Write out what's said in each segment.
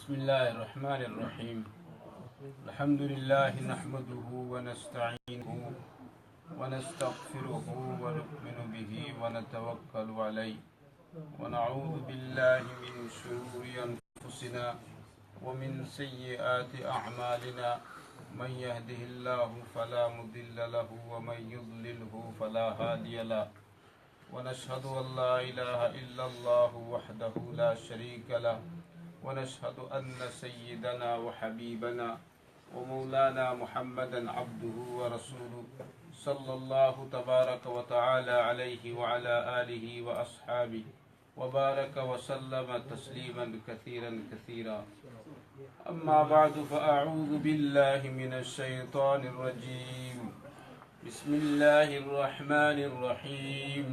بسم الله الرحمن الرحيم. الحمد لله نحمده ونستعينه ونستغفره ونؤمن به ونتوكل عليه ونعوذ بالله من شرور أنفسنا ومن سيئات أعمالنا. من يهده الله فلا مضل له ومن يضلله فلا هادي له. ونشهد أن لا إله إلا الله وحده لا شريك له. ونشهد أن سيدنا وحبيبنا ومولانا محمدا عبده ورسوله صلى الله تبارك وتعالى عليه وعلى آله وأصحابه وبارك وسلم تسليما كثيرا كثيرا. أما بعد فأعوذ بالله من الشيطان الرجيم. بسم الله الرحمن الرحيم.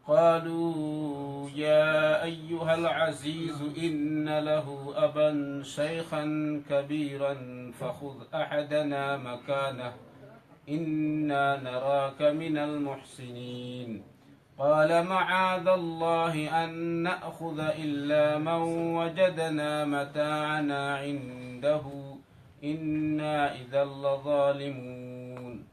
قالوا يا أيها العزيز إن له أبا شيخا كبيرا فخذ أحدنا مكانه إنا نراك من المحسنين. قال معاذ الله أن نأخذ إلا من وجدنا متاعنا عنده إنا إذا لظالمون.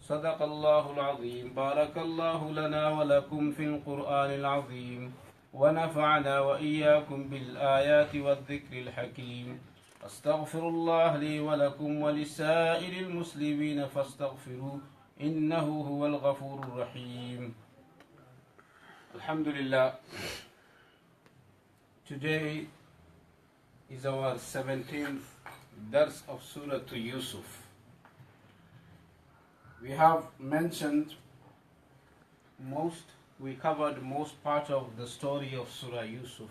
صدق الله العظيم. بارك الله لنا ولكم في القرآن العظيم ونفعنا وإياكم بالآيات والذكر الحكيم. أستغفر الله لي ولكم ولسائر المسلمين فاستغفروه إنه هو الغفور الرحيم. Alhamdulillah. Today is our 17th dars of Surah to YuSuf. We have mentioned we covered most part of the story of Surah YuSuf,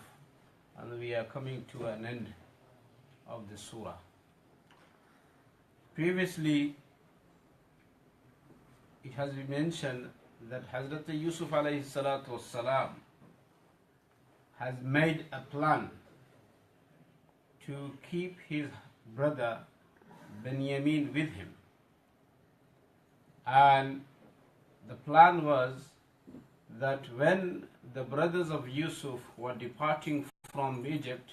and we are coming to an end of the Surah. Previously, it has been mentioned that Hazrat Yusuf alayhi salatu wassalam has made a plan to keep his brother Benjamin with him. And the plan was that when the brothers of Yusuf were departing from Egypt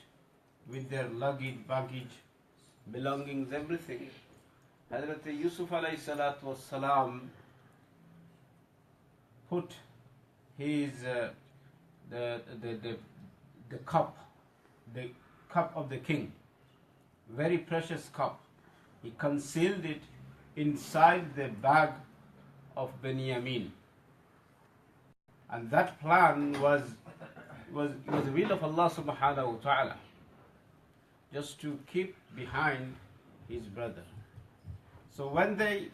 with their luggage, baggage, belongings, everything, Hazrat Yusuf alayhi salatu wassalam put his the cup of the king, very precious cup. He concealed it inside the bag of Benjamin, and that plan was the will of Allah subhanahu wa ta'ala, just to keep behind his brother. So when they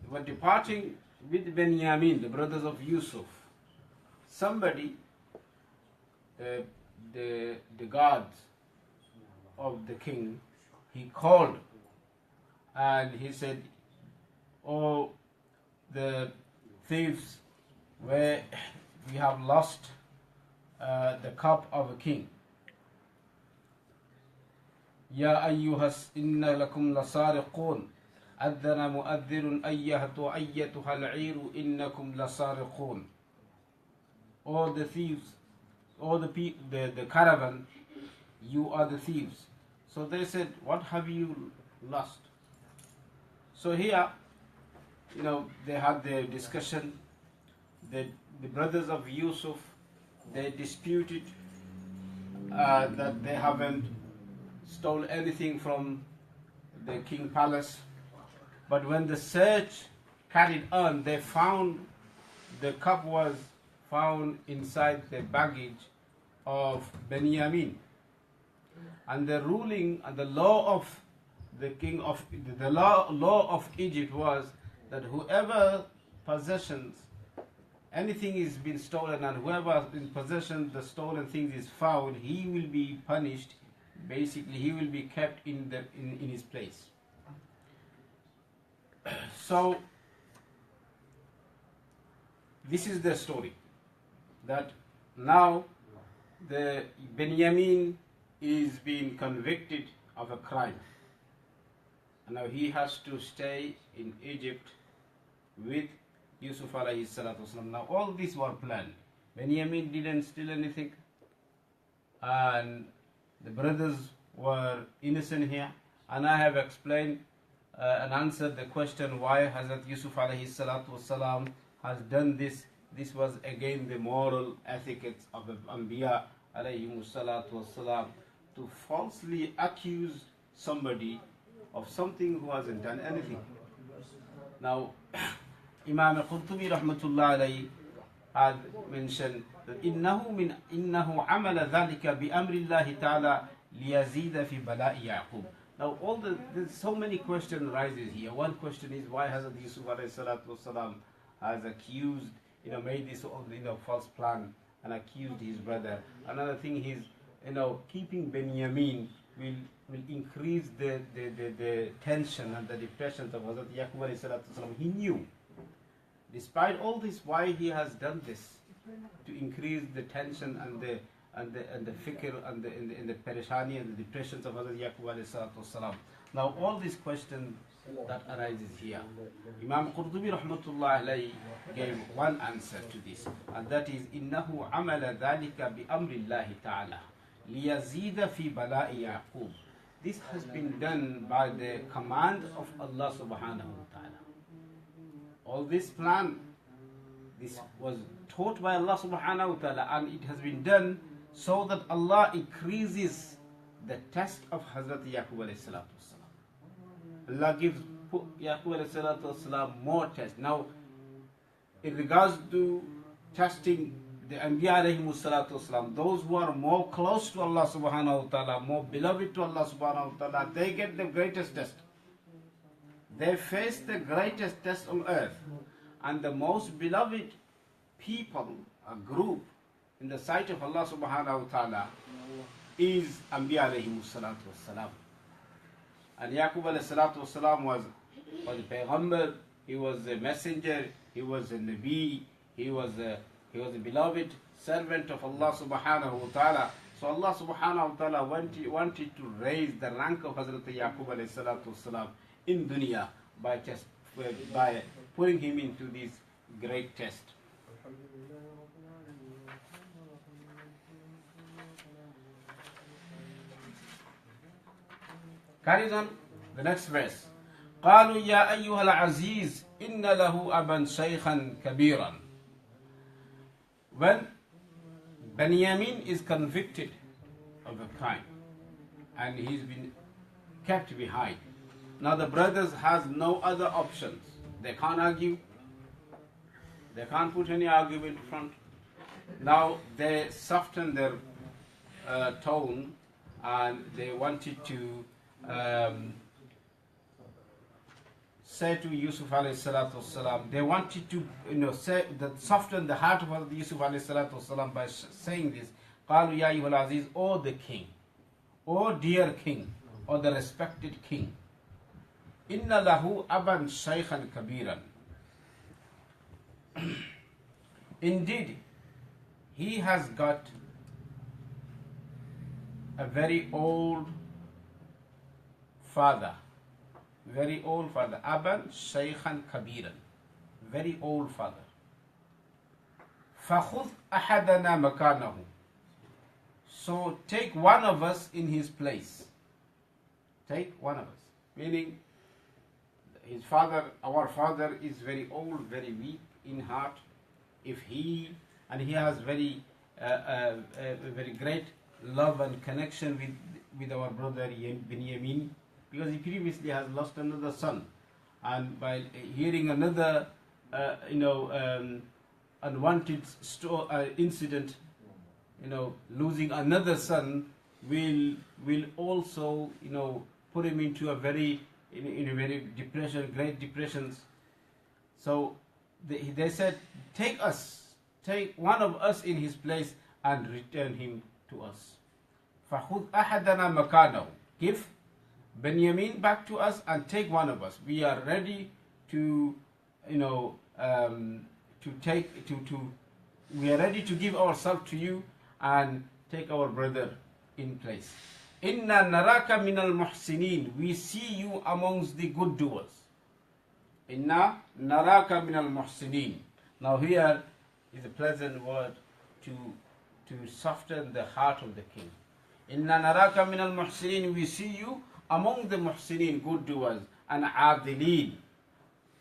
were departing with Benjamin, the brothers of Yusuf, somebody, the guard of the king, he called and he said, "Oh, the thieves, where we have lost the cup of a king. Ya ayyuhas inna lakum lasariqun. أذن مؤذن أيتها العير إنكم لسارقون." All the thieves, all the caravan, you are the thieves. So they said, "What have you lost?" So here, they had their discussion. The brothers of Yusuf, they disputed that they haven't stole anything from the king palace. But when the search carried on, they found the cup was found inside the baggage of Benjamin. And the ruling and the law of the king of the law of Egypt was that whoever possessions anything is been stolen, and whoever in possession the stolen things is found, he will be punished. Basically, he will be kept in his place. So this is the story, that now the Benjamin is being convicted of a crime, and now he has to stay in Egypt with Yusuf alayhi salatu wasalam. Now all these were planned. Benjamin didn't steal anything, and the brothers were innocent here, and I have explained and answered the question why Hazrat Yusuf alayhi salatu wasalam has done this. This was again the moral ethics of the Anbiya alayhi salatu wasalam, to falsely accuse somebody of something who hasn't done anything. Now, Imam al-Qurtubi rahmatullah alayhi had mentioned that إنه عمل ذلك بأمر الله تعالى ليزيد في بلاء يعقوب. Now, there's so many questions arises here. One question is why Hazrat Yusuf alayhi salatu wasalam has accused, made this false plan and accused his brother. Another thing is, keeping Benjamin will increase the tension and the depression of Hazrat Yaqub alayhi salatu wasalam. He knew, despite all this, why he has done this, to increase the tension and the fikr and the perishani and the depressions of Hazrat Yaqub alayhi salatu wasalam. Now all these questions that arises here, Imam Qurtubi rahmatullah alayhi gave one answer to this, and that is إنه عمل ذلك بأمر الله تعالى ليزيد في بلاء يعقوب. This has been done by the command of Allah subhanahu wa ta'ala. All this plan, this was taught by Allah subhanahu wa ta'ala, and it has been done so that Allah increases the test of Hazrat Yaqub alayhi salatu wasalam. Allah gives Yaqub alayhi salatu wasalam more tests. Now, in regards to testing the Anbiya alayhi salatu wasalam, those who are more close to Allah subhanahu wa ta'ala, more beloved to Allah subhanahu wa ta'ala, they get the greatest test. They face the greatest test on earth. And the most beloved people, a group, in the sight of Allah subhanahu wa ta'ala is Anbiya alayhi salatu wasalam. And Yaqub alayhi salatu wasalam was a Payghambar, he was a messenger, he was a Nabi, he was a beloved servant of Allah subhanahu wa ta'ala. So Allah subhanahu wa ta'ala wanted to raise the rank of Hazrat Yaqub alayhi salatu wasalam in dunya by putting him into this great test. Carries on the next verse. قالوا يا أيها العزيز إن له أبا شيخا كبيرا. When Benjamin is convicted of a crime and he's been kept behind, now the brothers has no other options. They can't argue. They can't put any argument in front. Now they soften their tone, and they wanted to say to Yusuf alayhi salatu wasalam, they wanted to say that, soften the heart of Yusuf alayhi salatu wasalam by saying this. قالوا يا أيها العزيز, O the king, O dear king, or the respected king, إن له أبا شيخا كبيرا. Indeed, he has got a very old father, Aban Shaykhan Kabiran, very old father. فَخُذْ أَحَدَنَا مَكَانَهُ. So take one of us in his place. Take one of us. Meaning, our father is very old, very weak in heart. He has very great love and connection with our brother Benjamin, because he previously has lost another son, and by hearing another unwanted incident, losing another son will also put him into a very great depressions. So they said, take one of us in his place and return him to us. فَخُذْ أَحَدَنَا مَكَانَهُ. Give Benjamin back to us and take one of us. We are ready to we are ready to give ourselves to you and take our brother in place. Inna naraka minal muhsinin. We see you amongst the good doers. Inna naraka minal muhsinin. Now here is a pleasant word to soften the heart of the king. Inna naraka min al-muhsinin. We see you among the muhsinin, good doers, and adilin.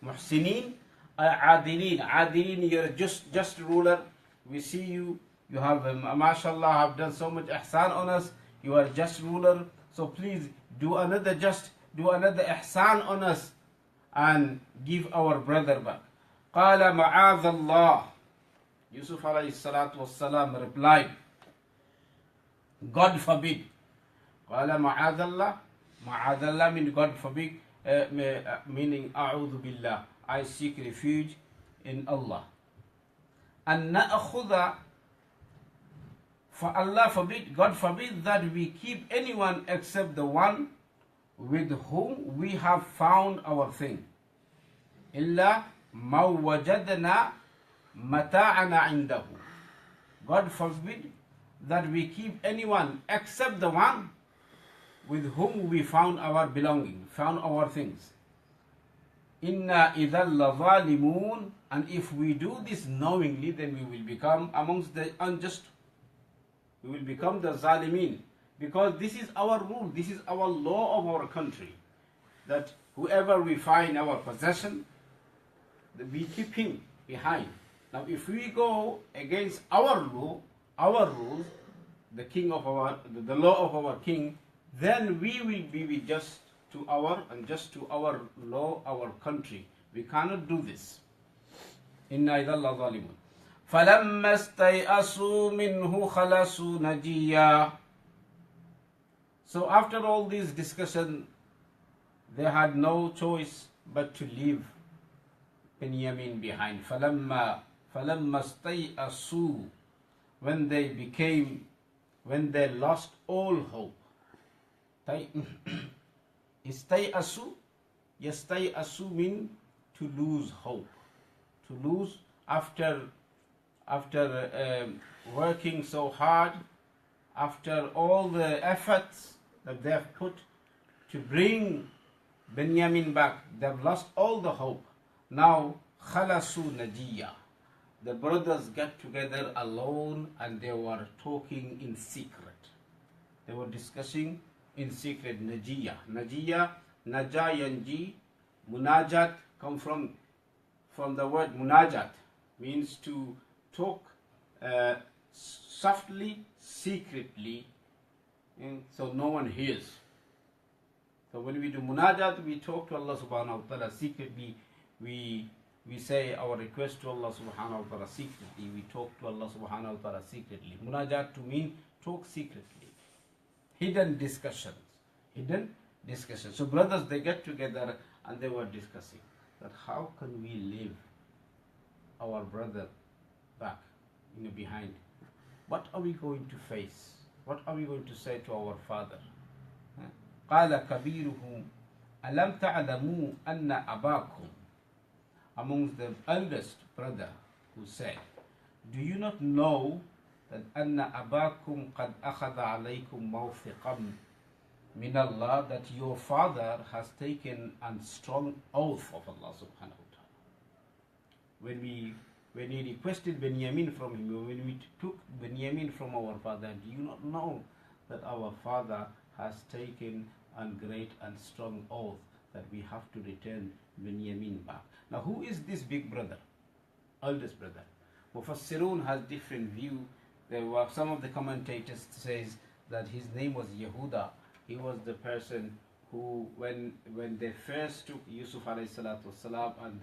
Muhsinin, adilin. Adilin, you're just ruler. We see you. You have, mashallah, have done so much ihsan on us. You are just ruler. So please do another ihsan on us and give our brother back. Qala ma'adallah. Yusuf alayhi salatu wassalam replied, God forbid. Qala ma'adallah. Ma'adallah means God forbid, meaning a'udhu billah. I seek refuge in Allah. And na'khudha, for Allah forbid, God forbid that we keep anyone except the one with whom we have found our thing. Illa ma wajadna mata'ana indahu. God forbid that we keep anyone except the one with whom we found our belonging, found our things. Inna idhal lavalimun. And if we do this knowingly, then we will become amongst the unjust. We will become the zalimin. Because this is our rule, this is our law of our country. That whoever we find our possession, we keep him behind. Now if we go against our law, our rules, the law of our king, then we will be just to our law, our country. We cannot do this. Inna idhal zalimun. فَلَمَّا اسْتَيْأَسُوا مِنْهُ خَلَصُوا نَجِيًّا. So after all this discussion, they had no choice but to leave Benjamin behind. فَلَمَّا اسْتَيْأَسُوا. When they lost all hope. Istay'asu, yastay'asu mean to lose hope. To lose after working so hard, after all the efforts that they have put to bring Benjamin back, they have lost all the hope. Now, khalasu najiya. The brothers got together alone and they were talking in secret. They were discussing in secret. Najiya. Najiya, naja yanji, munajat come from the word munajat, means to talk softly, secretly, so no one hears. So when we do munajat, we talk to Allah subhanahu wa ta'ala secretly. We say our request to Allah subhanahu wa ta'ala secretly. We talk to Allah subhanahu wa ta'ala secretly. Munajat to mean talk secretly. Hidden discussions. So brothers, they get together and they were discussing that how can we leave our brother back, behind? What are we going to face? What are we going to say to our father? قال كبيرهم ألم تعلموا أن أباكم. Amongst the eldest brother who said, do you not know that أن أباكم قد أخذ عليكم موثقا من الله, that your father has taken a strong oath of Allah subhanahu wa ta'ala. When we requested Benjamin from him, when we took Benjamin from our father, do you not know that our father has taken a great and strong oath that we have to return Benjamin back? Now who is this big brother, eldest brother? Mufassirun has different view. There were some of the commentators says that his name was Yehuda. He was the person who, when they first took Yusuf alayhi salatu wasalam and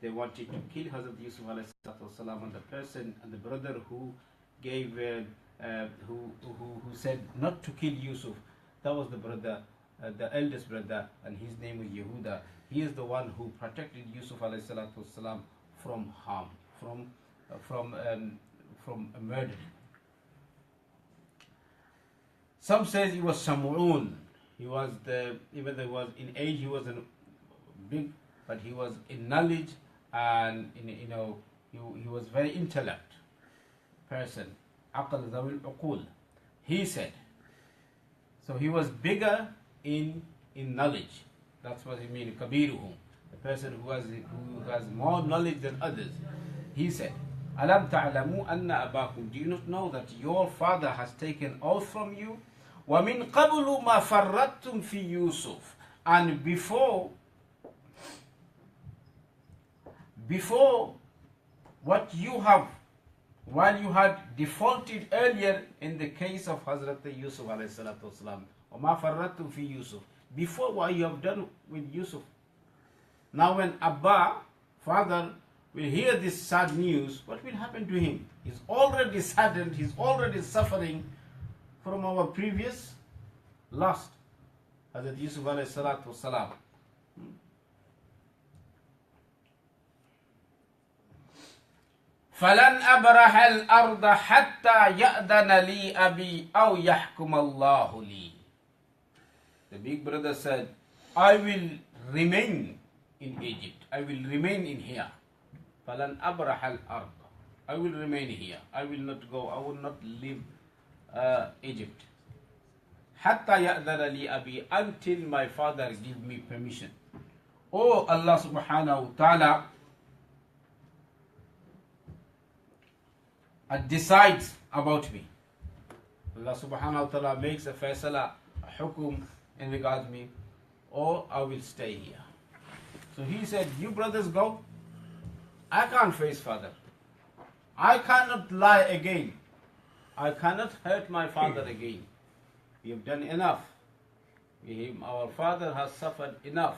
they wanted to kill Hazrat Yusuf alayhi salatu wasalam, and the person and the brother who gave who said not to kill Yusuf, that was the brother, the eldest brother, and his name was Yehuda. He is the one who protected Yusuf alayhi salatu wasalam from harm, from murder. Some says he was Shamu'un. He was even though he was in age, he wasn't big, but he was in knowledge and he was very intellect person. Aqal zawil uqul. He said. So he was bigger in knowledge. That's what he means. Kabiruhum, the person who has more knowledge than others. He said, Alam ta'lamu anna abakum. Do you not know that your father has taken oath from you? وَمِن قَبْلُ مَا فَرَّطْتُمْ فِي يُوسُف. And before what you have, while you had defaulted earlier in the case of Hazrat Yusuf alayhi salatu wasalam, وَمَا فَرَّطْتُمْ فِي يُوسُف, before what you have done with Yusuf. Now when Abba, father, will hear this sad news, what will happen to him? He's already saddened, he's already suffering from our previous lust. Hazrat Yusuf alayhi salatu wasalam. فَلَنْ أَبْرَحَ الْأَرْضَ حَتَّى يَأْذَنَ لِي أَبِي أَوْ يَحْكُمَ اللَّهُ لِي. The big brother said, I will remain in Egypt. I will remain in here. فَلَنْ أَبْرَحَ الْأَرْضَ. I will remain here. I will not go. I will not leave Egypt. حَتَّى يَأْذَنَ لِي أَبِي. Until my father give me permission. Oh Allah subhanahu wa ta'ala decides about me. Allah subhanahu wa ta'ala makes a faisala, a hukum in regards me, or I will stay here. So he said, you brothers go. I can't face father. I cannot lie again. I cannot hurt my father again. We have done enough. Our father has suffered enough.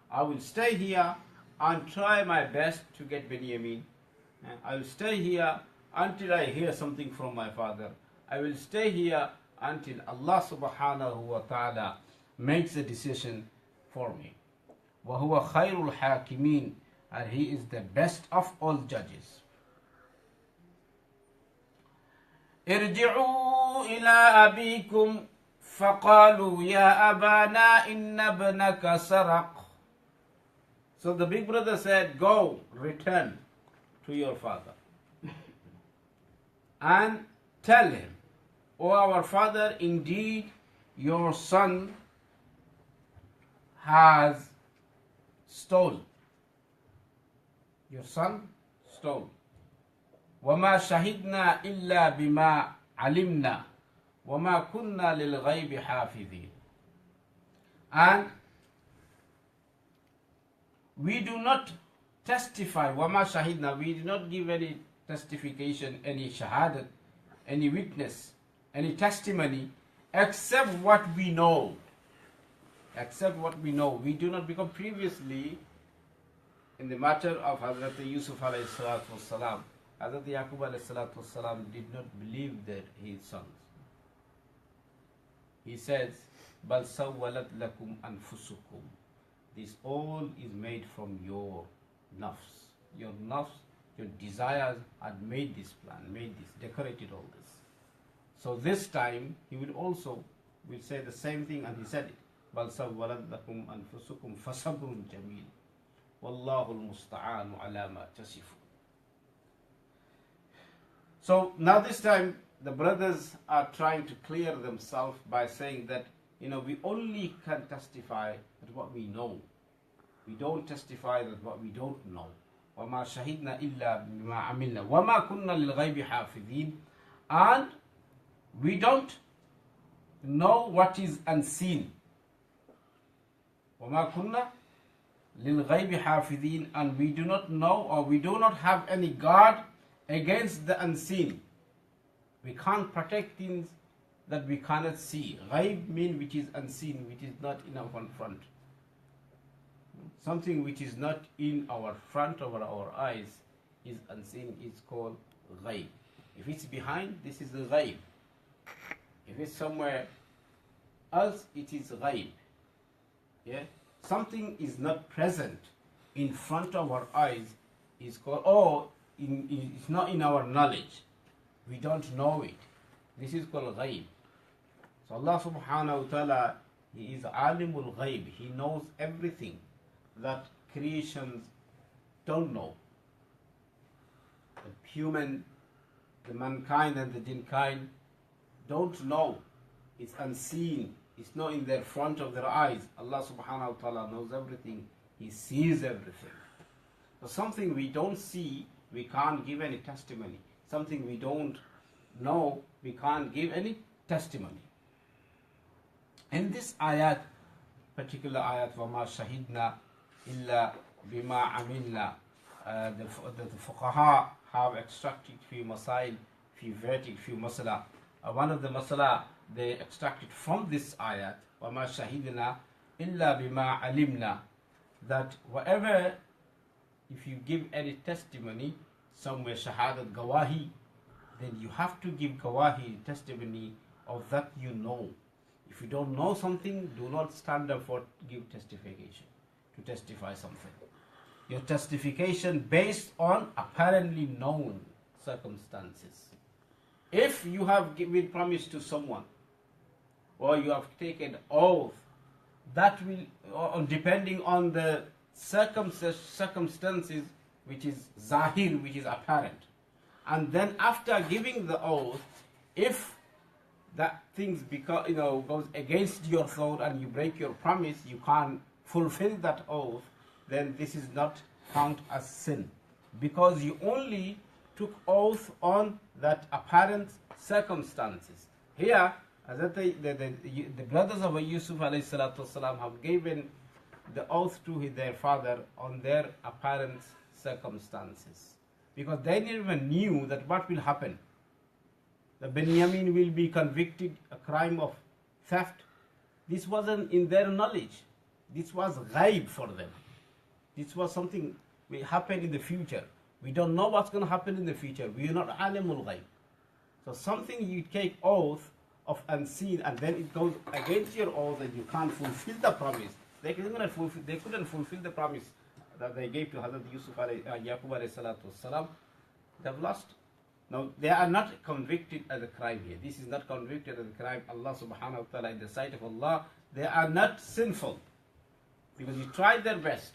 I will stay here and try my best to get Benjamin. I will stay here until I hear something from my father. I will stay here until Allah subhanahu wa ta'ala makes a decision for me. وَهُوَ خَيْرُ الْحَاكِمِينَ. And he is the best of all judges. ارجعوا إلى أبيكم فقالوا يا أبانا إن ابنك سرق. So the big brother said, go, return to your father and tell him, O our father, indeed your son has stolen. Your son stole. وَمَا شَهِدْنَا إِلَّا بِمَا عَلِمْنَا وَمَا كُنَّا لِلْغَيْبِ حَافِظِينَ. And we do not testify, وَمَا شَهِدْنَا, we do not give any testification, any shahadat, any witness, any testimony, except what we know. Except what we know. We do not, because previously, in the matter of Hazrat Yusuf alayhi salatu wasalam, Hazrat Yaqub alayhi salatu wasalam did not believe that his sons. He says, بَلْ سَوَّلَتْ لَكُمْ أَنفُسُكُمْ. This all is made from your nafs. Your nafs, your desires had made this plan, made this, decorated all this. So this time, he will say the same thing, and he said it. بَلْ سَوَّلَتْ لَكُمْ أَنفُسُكُمْ فَصَبْرٌ جَمِيلٌ وَاللَّهُ الْمُسْتَعَانُ عَلَى مَا تَصِفُونَ. So now this time, the brothers are trying to clear themselves by saying that, we only can testify that what we know. We don't testify that what we don't know. وَمَا شَهِدْنَا إِلَّا بِمَا عَمِلْنَا وَمَا كُنَّا لِلْغَيْبِ حَافِظِينَ. And we don't know what is unseen. وَمَا كُنَّا لِلْغَيْبِ حَافِظِينَ. And we do not know, or we do not have any guard against the unseen. We can't protect things that we cannot see. Ghaib means which is unseen, which is not in our front. Something which is not in our front of our eyes is unseen, is called ghaib. If it's behind, this is the ghaib. If it's somewhere else, it is ghaib. Yeah? Something is not present in front of our eyes is called, it's not in our knowledge. We don't know it. This is called ghaib. So Allah subhanahu wa ta'ala, He is alimul ghaib. He knows everything that creations don't know. The human, the mankind and the jinn kind don't know. It's unseen. It's not in their front of their eyes. Allah subhanahu wa ta'ala knows everything. He sees everything. So something we don't see, we can't give any testimony. Something we don't know, we can't give any testimony. In this ayat, particular ayat, وَمَا شَهِدْنَا إِلَّا بِمَا عَمِلْنَا, the fuqaha have extracted few masail, few verdict, few masala. One of the masala they extracted from this ayat, وَمَا شَهِدْنَا إِلَّا بِمَا عَلِمْنَا, that whatever, if you give any testimony, somewhere shahadat gawahi, then you have to give gawahi, testimony of that you know. If you don't know something, do not stand up for give testification, to testify something. Your testification based on apparently known circumstances. If you have given promise to someone, or you have taken oath, that will, or depending on the circumstances, which is zahir, which is apparent. And then after giving the oath, if that things goes against your thought and you break your promise, you can't fulfill that oath, then this is not count as sin, because you only took oath on that apparent circumstances. Here, the brothers of YuSuf alayhi salatu wasalam have given the oath to their father on their apparent circumstances, because they never knew that what will happen. The Benjamin will be convicted a crime of theft. This wasn't in their knowledge. This was ghaib for them. This was something will happen in the future. We don't know what's going to happen in the future. We are not alimul ghaib. So something you take oath of unseen, and then it goes against your oath and you can't fulfill the promise. They couldn't fulfill the promise that they gave to Hazrat Yusuf Yaqub alayhi salatu wasalam. They've lost. Now, they are not convicted as a crime here. This is not convicted as a crime. Allah subhanahu wa ta'ala, in the sight of Allah, they are not sinful, because you tried their best.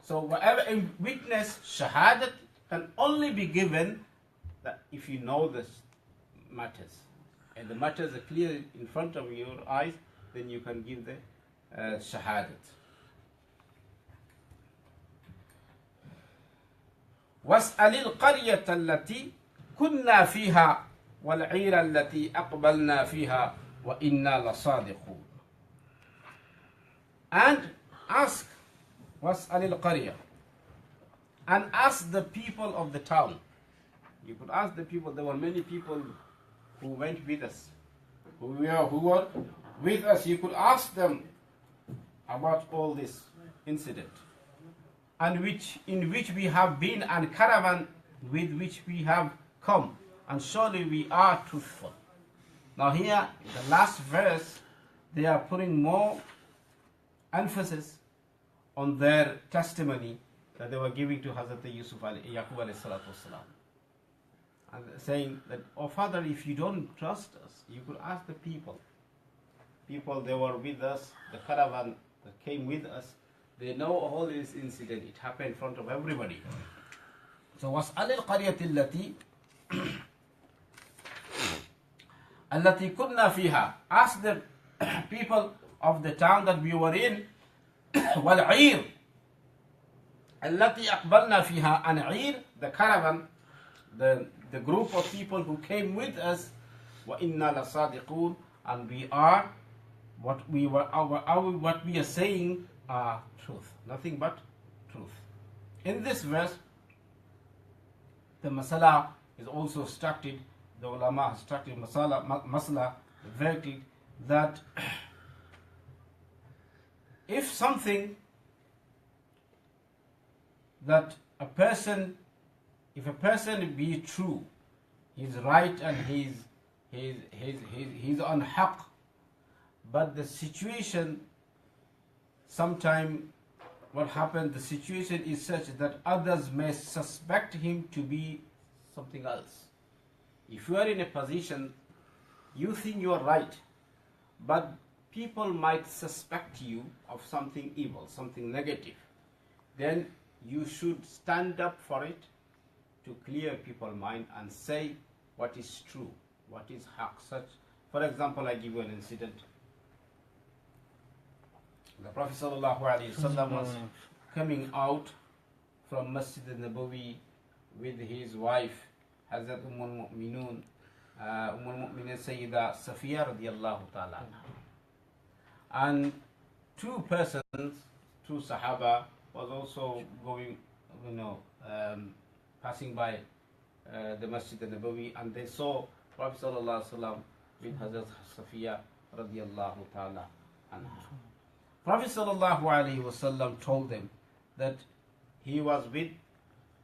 So whatever witness, shahadat, can only be given that if you know the matters. And the matters are clear in front of your eyes, then you can give the shahadat. وَاسْأَلِ الْقَرْيَةَ الَّتِي كُنَّا فِيهَا وَالْعِيرَ الَّتِي أَقْبَلْنَا فِيهَا وَإِنَّا لَصَادِقُونَ. And ask, وَاسْأَلِ الْقَرْيَةَ, and ask the people of the town. You could ask the people. There were many people who went with us, who were with us. You could ask them about all this incident, and in which we have been, and caravan with which we have come, and surely we are truthful. Now here, the last verse, they are putting more emphasis on their testimony that they were giving to Hazrat Yusuf Yaqub alayhi salatu wasalam, and saying that, oh father, if you don't trust us, you could ask the people. They were with us, the caravan that came with us, they know all this incident. It happened in front of everybody. So وَاسْأَلِ الْقَرْيَةِ الَّتِي كُنَّا فِيهَا, ask the people of the town that we were in, وَالْعِيرِ الَّتِي أَقْبَلْنَا فِيهَا, and عِير, the caravan, the group of people who came with us, وَإِنَّا لَصَادِقُونَ, and we are, what we are saying are truth, nothing but truth. In this verse, the masala is also structured, the ulama has structured masala, verdict, that if something that if a person be true, he's right and he's on haqq, but the situation, sometime what happened, the situation is such that others may suspect him to be something else. If you are in a position, you think you are right, but people might suspect you of something evil, something negative, then you should stand up for it to clear people's mind and say what is true, what is haqq. Such, for example, I give you an incident. The Prophet ﷺ was coming out from Masjid al-Nabawi with his wife, Hazrat Umm al-Mu'minun Sayyida Safiya radiyallahu ta'ala. And two persons, two Sahaba, was also going, you know, passing by the Masjid al-Nabawi, and they saw Prophet sallallahu alaihi wasallam with Hazrat Safiya radiallahu ta'ala anha. Prophet sallallahu alaihi wasallam told them that he was with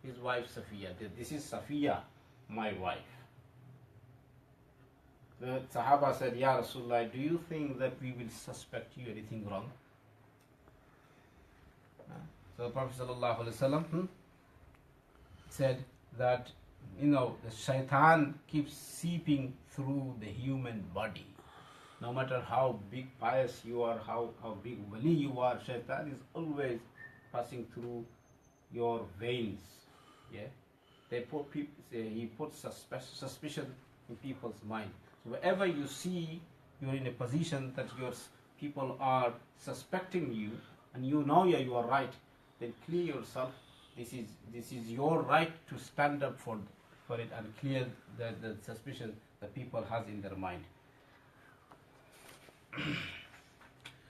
his wife Safiya, that this is Safiya, my wife. The Sahaba said, Ya Rasulullah, do you think that we will suspect you anything wrong? So Prophet sallallahu alaihi wasallam said that, you know, the shaitan keeps seeping through the human body. No matter how big pious you are, how big wali you are, shaitan is always passing through your veins. Yeah, he puts suspicion in people's mind. So wherever you see you're in a position that your people are suspecting you, and you know you are right, then clear yourself. This is your right to stand up for it and clear the suspicion that people has in their mind.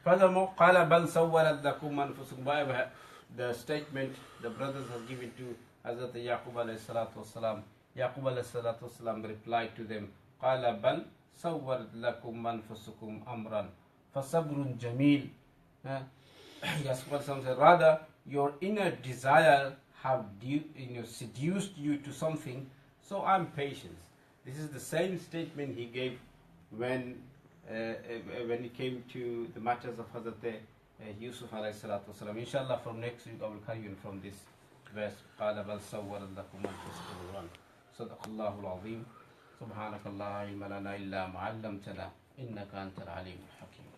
Furthermore, قال بل سولت لكم أنفسكم. The statement the brothers have given to Hazrat Yaqub alayhi salatu wasalam. Yaqub alayhi salatu wasalam replied to them, قال بل سولت لكم أنفسكم أمرا فصبر جميل. Yaqub said, rather your inner desire have seduced you to something, so I'm patient. This is the same statement he gave when it came to the matters of Hazrat YuSuf alayhi salatu wasalam. Inshallah, from next week I will carry on from this verse. قال بل سولت لكم أنفسكم أمرا صدق الله العظيم. سبحانك لا علم لنا إلا ما علمتنا إنك أنت العليم الحكيم.